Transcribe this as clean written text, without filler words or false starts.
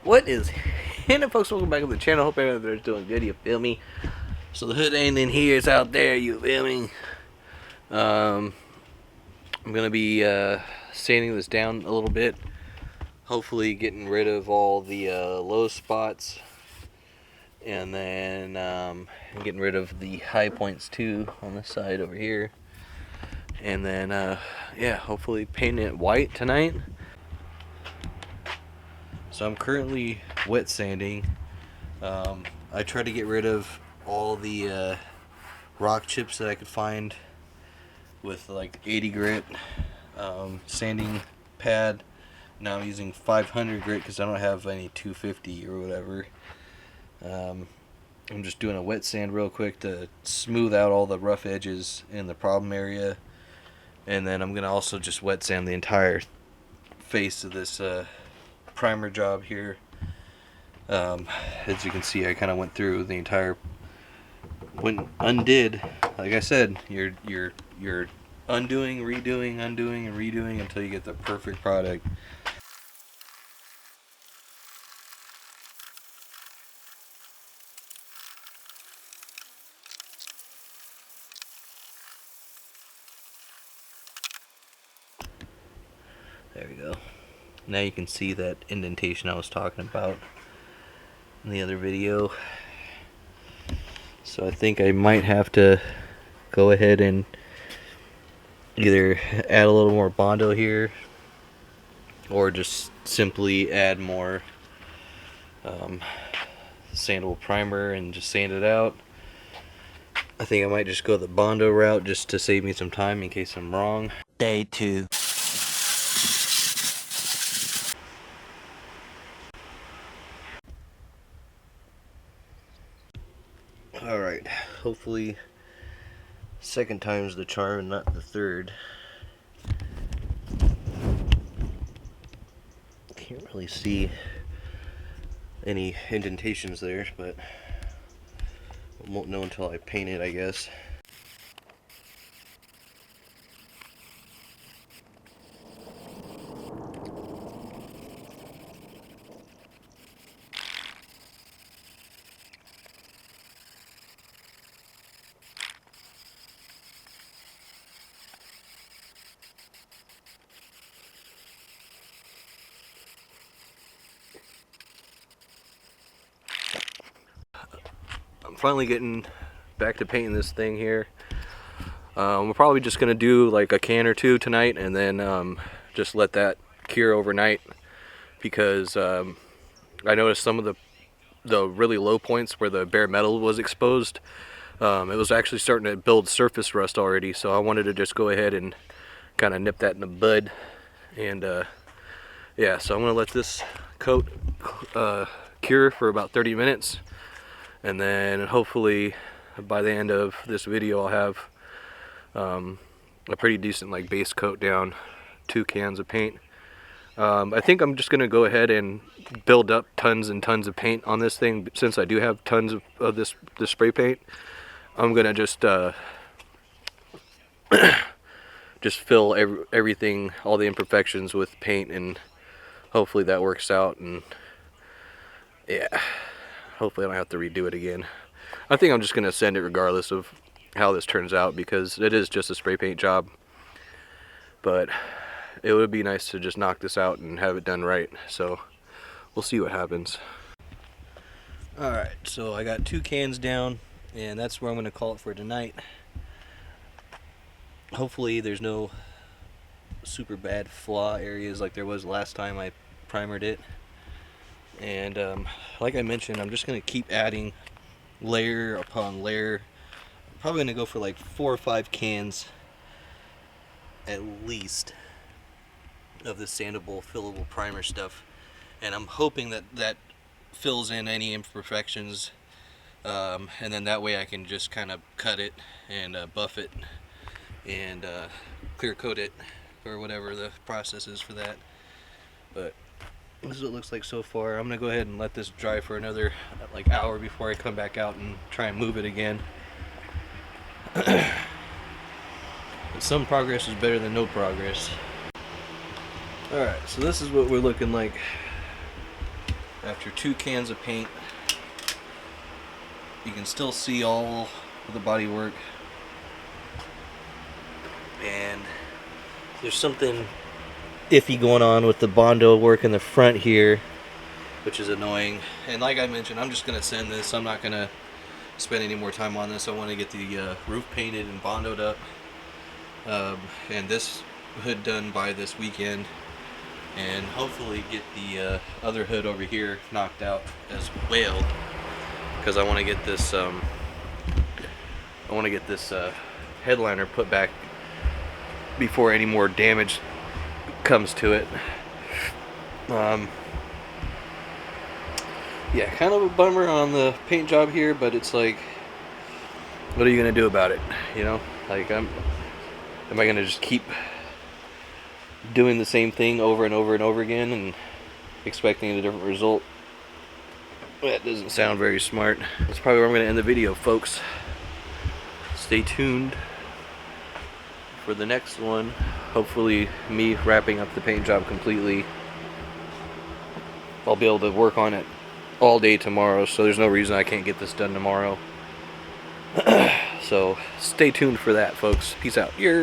What is happening, folks? Welcome back to the channel. Hope everyone's doing good, you feel me? So the hood ain't in here, it's out there, you feel me? I'm gonna be sanding this down a little bit. Hopefully getting rid of all the low spots. And then getting rid of the high points too on this side over here. And then, yeah, hopefully painting it white tonight. So I'm currently wet sanding. I try to get rid of all the rock chips that I could find with like 80 grit sanding pad. Now I'm using 500 grit because I don't have any 250 or whatever. I'm just doing a wet sand real quick to smooth out all the rough edges in the problem area. And then I'm going to also just wet sand the entire face of this primer job here. As you can see, I kind of went through the entire, undid. Like I said, you're undoing, redoing, undoing, and redoing until you get the perfect product. There we go. Now you can see that indentation I was talking about in the other video. So I think I might have to go ahead and either add a little more Bondo here or just simply add more sandable primer and just sand it out. I think I might just go the Bondo route just to save me some time in case I'm wrong. Day 2. Alright, hopefully second time's the charm and not the third. Can't really see any indentations there, but I won't know until I paint it, I guess. I'm finally getting back to painting this thing here. We're probably just gonna do like a can or two tonight and then just let that cure overnight, because I noticed some of the really low points where the bare metal was exposed, it was actually starting to build surface rust already, so I wanted to just go ahead and kind of nip that in the bud. And yeah, so I'm gonna let this coat cure for about 30 minutes, and then hopefully by the end of this video I'll have a pretty decent like base coat down, 2 cans of paint. I think I'm just gonna go ahead and build up tons and tons of paint on this thing. Since I do have tons of this spray paint, I'm gonna just just fill everything, all the imperfections with paint, and hopefully that works out. And yeah, hopefully I don't have to redo it again. I think I'm just gonna send it regardless of how this turns out, because it is just a spray paint job. But it would be nice to just knock this out and have it done right, so we'll see what happens. Alright, so I got 2 cans down, and that's where I'm going to call it for tonight. Hopefully there's no super bad flaw areas like there was last time I primered it. And like I mentioned, I'm just going to keep adding layer upon layer. I'm probably going to go for like 4 or 5 cans at least of the sandable, fillable primer stuff, and I'm hoping that that fills in any imperfections, and then that way I can just kind of cut it and buff it and clear coat it, or whatever the process is for that. But this is what it looks like so far. I'm gonna go ahead and let this dry for another like hour before I come back out and try and move it again. But some progress is better than no progress. Alright, so this is what we're looking like after 2 cans of paint, you can still see all of the body work. And there's something iffy going on with the Bondo work in the front here, which is annoying. And like I mentioned, I'm just going to send this. I'm not going to spend any more time on this. I want to get the roof painted and Bondoed up. And this hood done by this weekend. And hopefully get the other hood over here knocked out as well. Because I want to get this headliner put back before any more damage comes to it. Yeah, kind of a bummer on the paint job here, but it's like, what are you gonna do about it? You know, like am I gonna just keep doing the same thing over and over and over again and expecting a different result? That doesn't sound very smart. That's probably where I'm gonna end the video, folks. Stay tuned for the next one. Hopefully me wrapping up the paint job completely. I'll be able to work on it all day tomorrow, so there's no reason I can't get this done tomorrow. So stay tuned for that, folks. Peace out.